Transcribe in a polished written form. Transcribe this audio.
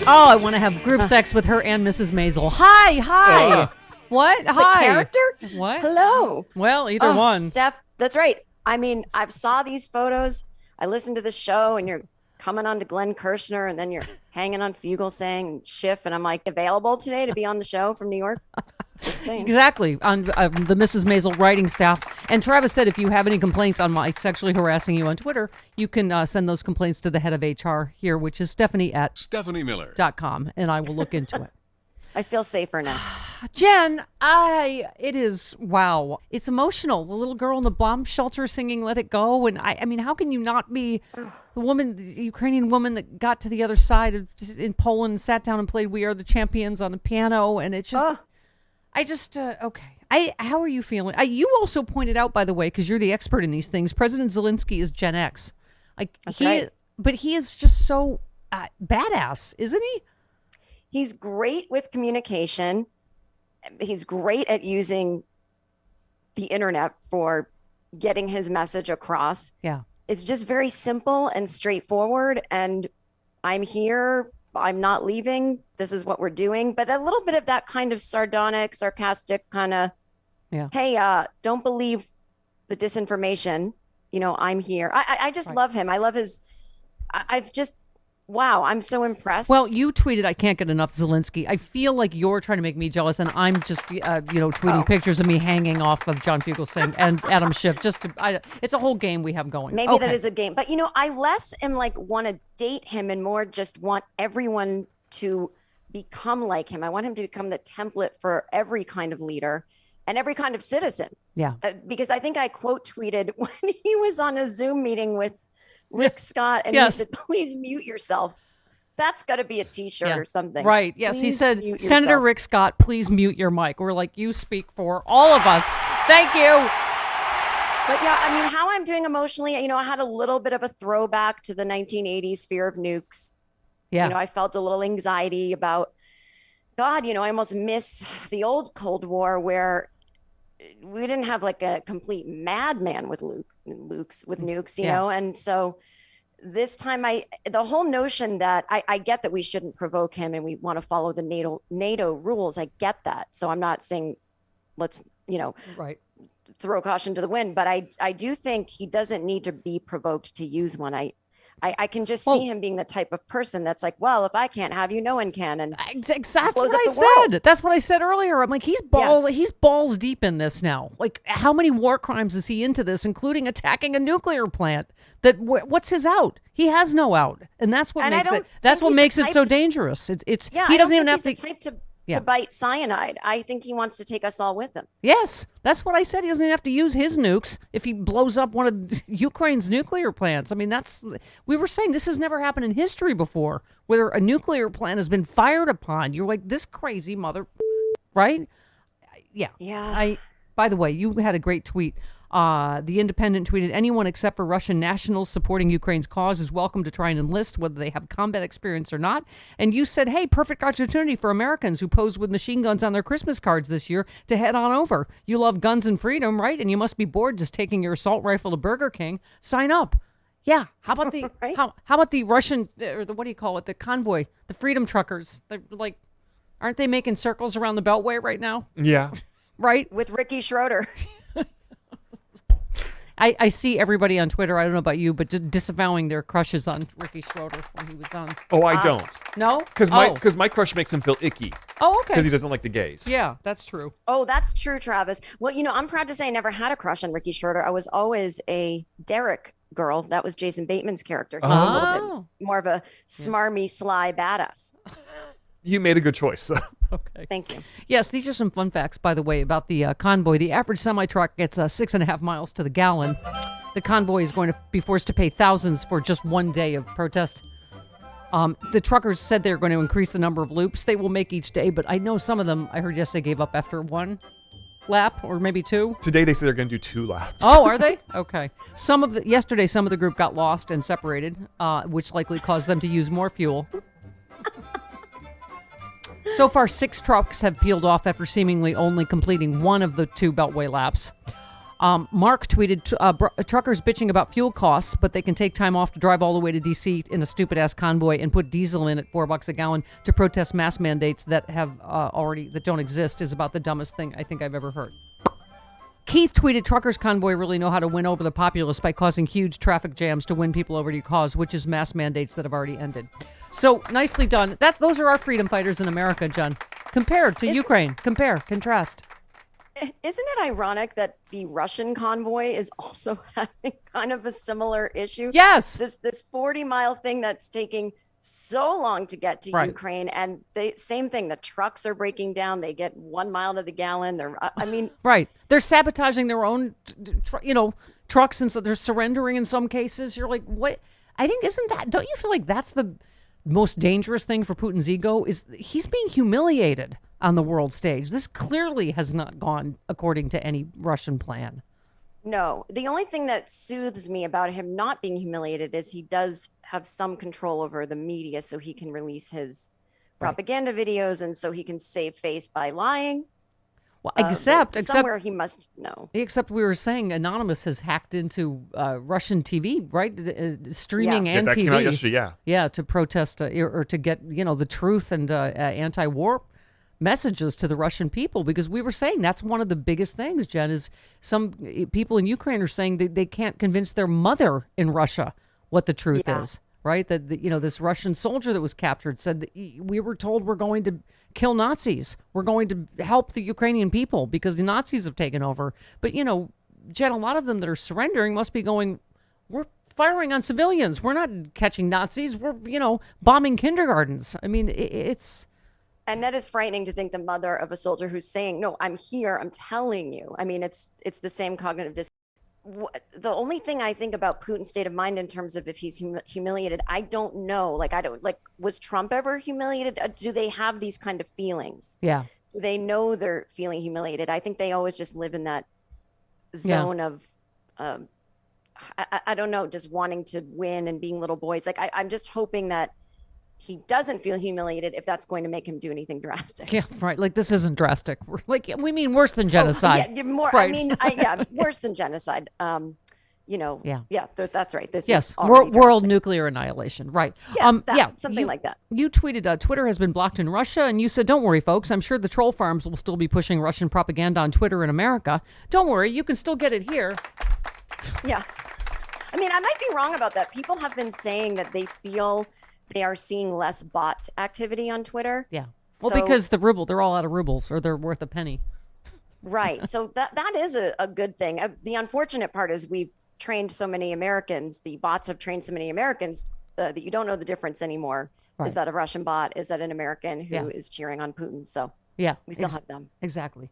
Oh, I want to have group sex with her and Mrs. Maisel. Hi. What? Hi. Character? What? Hello. Well, either one. Steph, that's right. I mean, I've saw these photos. I listened to the show, and you're coming on to Glenn Kirshner, and then you're hanging on Fugelsang and Schiff, and I'm like, available today to be on the show from New York? Just saying. Exactly, on the Mrs. Maisel writing staff. And Travis said if you have any complaints on my sexually harassing you on Twitter, you can send those complaints to the head of HR here, which is Stephanie@StephanieMiller.com, and I will look into it. I feel safer now. Jen, it is, wow. It's emotional. The little girl in the bomb shelter singing Let It Go. And I mean, how can you not be the Ukrainian woman that got to the other side in Poland, sat down and played We Are the Champions on the piano. And it just, okay. How are you feeling? You also pointed out, by the way, because you're the expert in these things, President Zelensky is Gen X. That's right. But he is just so badass, isn't he? He's great with communication. He's great at using the internet for getting his message across. Yeah. It's just very simple and straightforward. And I'm here. I'm not leaving. This is what we're doing. But a little bit of that kind of sardonic, sarcastic kind of, hey, don't believe the disinformation. You know, I'm here. I just love him. I love his, wow, I'm so impressed. Well, you tweeted, I can't get enough Zelensky. I feel like you're trying to make me jealous, and I'm just, tweeting pictures of me hanging off of John Fugelsang and Adam Schiff. It's a whole game we have going. Maybe that is a game. But, I less am want to date him and more just want everyone to become like him. I want him to become the template for every kind of leader and every kind of citizen. Yeah. Because I think I quote tweeted when he was on a Zoom meeting with Rick Scott, and he said, please mute yourself. That's got to be a t-shirt or something. Right. Yes. Please he said, Senator Rick Scott, please mute your mic. We're like, you speak for all of us. Thank you. But yeah, I mean, how I'm doing emotionally, I had a little bit of a throwback to the 1980s fear of nukes. Yeah. I felt a little anxiety about, God, I almost miss the old Cold War where we didn't have a complete madman with nukes, you know? And so this time the whole notion that I get that we shouldn't provoke him and we want to follow the NATO rules. I get that. So I'm not saying let's, throw caution to the wind, but I do think he doesn't need to be provoked to use one. I can just see him being the type of person that's like, well, if I can't have you, no one can. And exactly what I said. That's what I said earlier. I'm like, he's balls deep in this now. Like, how many war crimes is he into this, including attacking a nuclear plant? What's his out? He has no out, and that's what makes it so dangerous. He doesn't even have to bite cyanide. I think he wants to take us all with him. Yes, that's what I said. He doesn't even have to use his nukes if he blows up one of Ukraine's nuclear plants. I mean, we were saying this has never happened in history before, where a nuclear plant has been fired upon. You're like, this crazy mother, right? Yeah. Yeah. By the way, you had a great tweet. The Independent tweeted, anyone except for Russian nationals supporting Ukraine's cause is welcome to try and enlist, whether they have combat experience or not. And you said, hey, perfect opportunity for Americans who posed with machine guns on their Christmas cards this year to head on over. You love guns and freedom, right? And you must be bored just taking your assault rifle to Burger King. Sign up. Yeah. How about the how about the Russian, or what do you call it, the convoy, the freedom truckers? They're like, aren't they making circles around the Beltway right now? Yeah. Right? With Ricky Schroeder. I see everybody on Twitter, I don't know about you, but just disavowing their crushes on Ricky Schroeder when he was on. Oh, I don't. No? Because my crush makes him feel icky. Oh, okay. Because he doesn't like the gays. Yeah, that's true. Oh, that's true, Travis. Well, I'm proud to say I never had a crush on Ricky Schroeder. I was always a Derek girl. That was Jason Bateman's character. He's a little bit more of a smarmy, sly badass. You made a good choice. So. Okay. Thank you. Yes, these are some fun facts, by the way, about the convoy. The average semi-truck gets 6.5 miles to the gallon. The convoy is going to be forced to pay thousands for just one day of protest. The truckers said they're going to increase the number of loops they will make each day, but I know some of them, I heard yesterday, gave up after one lap or maybe two. Today they say they're going to do 2 laps. Oh, are they? Okay. Yesterday, some of the group got lost and separated, which likely caused them to use more fuel. So far, 6 trucks have peeled off after seemingly only completing one of the 2 Beltway laps. Mark tweeted, truckers bitching about fuel costs, but they can take time off to drive all the way to D.C. in a stupid-ass convoy and put diesel in at $4 a gallon to protest mask mandates that have that don't exist is about the dumbest thing I think I've ever heard. Keith tweeted, truckers convoy really know how to win over the populace by causing huge traffic jams to win people over to your cause, which is mask mandates that have already ended. So nicely done. Those are our freedom fighters in America, Jen. Compared to Ukraine. Contrast. Isn't it ironic that the Russian convoy is also having kind of a similar issue? Yes. This 40-mile thing that's taking so long to get to Ukraine, and same thing. The trucks are breaking down. They get 1 mile to the gallon. Right. They're sabotaging their own, trucks, and so they're surrendering in some cases. You're like, what? I think don't you feel like that's the most dangerous thing for Putin's ego? Is he's being humiliated on the world stage. This clearly has not gone according to any Russian plan. No, the only thing that soothes me about him not being humiliated is he does have some control over the media, so he can release his propaganda videos, and so he can save face by lying. Well, except somewhere he must know. Except we were saying Anonymous has hacked into Russian TV, right? Streaming and that TV. Came out yesterday, yeah, to protest or to get the truth and anti-war messages to the Russian people, because we were saying that's one of the biggest things, Jen, is some people in Ukraine are saying they can't convince their mother in Russia what the truth is, right? That this Russian soldier that was captured said that we were told we're going to kill Nazis. We're going to help the Ukrainian people because the Nazis have taken over. But, Jen, a lot of them that are surrendering must be going, we're firing on civilians. We're not catching Nazis. We're, bombing kindergartens. I mean, it's... And that is frightening to think the mother of a soldier who's saying, no, I'm here, I'm telling you. I mean, it's the same cognitive dissonance. The only thing I think about Putin's state of mind in terms of if he's humiliated, I don't know. Was Trump ever humiliated? Do they have these kind of feelings? Yeah. Do they know they're feeling humiliated? I think they always just live in that zone of, I don't know, just wanting to win and being little boys. I'm just hoping that he doesn't feel humiliated if that's going to make him do anything drastic. Yeah, right. Like, this isn't drastic. We mean worse than genocide. More. Right. Worse than genocide. That's right. This yes, is world nuclear annihilation. Right. Something like that. You tweeted, Twitter has been blocked in Russia, and you said, don't worry, folks. I'm sure the troll farms will still be pushing Russian propaganda on Twitter in America. Don't worry, you can still get it here. Yeah. I mean, I might be wrong about that. People have been saying that they feel they are seeing less bot activity on Twitter. Yeah. Well, because the ruble, they're all out of rubles, or they're worth a penny. Right. So that is a good thing. The unfortunate part is we've trained so many Americans, the bots have trained so many Americans that you don't know the difference anymore. Right. Is that a Russian bot? Is that an American who is cheering on Putin? So we still have them. Exactly.